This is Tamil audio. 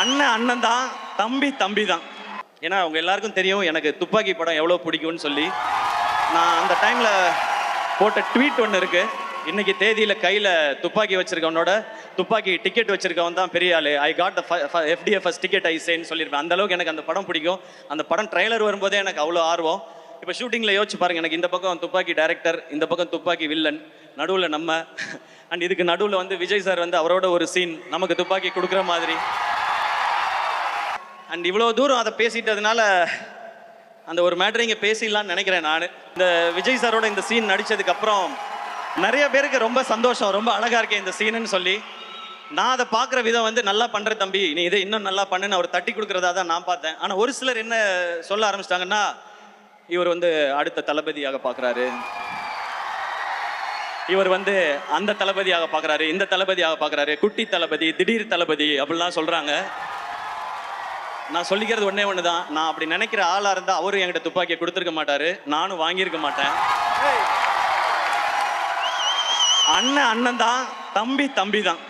அண்ணன் அண்ணன் தான், தம்பி தம்பி தான். ஏன்னா அவங்க எல்லாருக்கும் தெரியும் எனக்கு துப்பாக்கி படம் எவ்வளோ பிடிக்கும்னு சொல்லி. நான் அந்த டைமில் போட்ட ட்வீட் ஒன்று இருக்கு. இன்னைக்கு தேதியில் கையில் துப்பாக்கி வச்சிருக்கவனோட துப்பாக்கி டிக்கெட் வச்சிருக்கவன் தான் பெரிய ஆளு. I got the FDFS ticket ஐசேன்னு சொல்லியிருப்பேன். அந்த அளவுக்கு எனக்கு அந்த படம் பிடிக்கும். அந்த படம் ட்ரெய்லர் வரும்போதே எனக்கு அவ்வளோ ஆர்வம். இப்போ ஷூட்டிங்கில் யோசிச்சு பாருங்க, எனக்கு இந்த பக்கம் துப்பாக்கி டைரக்டர், இந்த பக்கம் துப்பாக்கி வில்லன், நடுவில் நம்ம. அண்ட் இதுக்கு நடுவில் வந்து விஜய் சார் வந்து அவரோட ஒரு சீன் நமக்கு துப்பாக்கி கொடுக்குற மாதிரி. அண்ட் இவ்வளோ தூரம் அதை பேசிட்டதுனால அந்த ஒரு மேட்டரை இங்கே பேசிடலான்னு நினைக்கிறேன். நான் இந்த விஜய் சாரோட இந்த சீன் நடித்ததுக்கப்புறம் நிறைய பேருக்கு ரொம்ப சந்தோஷம், ரொம்ப அழகாக இருக்கேன் இந்த சீனுன்னு சொல்லி. நான் அதை பார்க்குற விதம் வந்து நல்லா பண்ணுற தம்பி, நீ இதை இன்னும் நல்லா பண்ணுன்னு அவர் தட்டி கொடுக்குறதா தான் நான் பார்த்தேன். ஆனால் ஒரு சிலர் என்ன சொல்ல ஆரம்பிச்சிட்டாங்கன்னா, இவர் வந்து அடுத்த தளபதியாக பார்க்குறாரு, இவர் வந்து அந்த தளபதியாக பார்க்குறாரு, இந்த தளபதியாக பார்க்குறாரு, குட்டி தளபதி, திடீர் தளபதி அப்படிலாம் சொல்கிறாங்க. நான் சொல்லிக்கிறது ஒன்றே ஒன்று தான், நான் அப்படி நினைக்கிற ஆளாக இருந்தால் அவரும் என்கிட்ட துப்பாக்கியை கொடுத்துருக்க மாட்டார், நானும் வாங்கியிருக்க மாட்டேன். அண்ணன் அண்ணன் தான், தம்பி தம்பி தான்.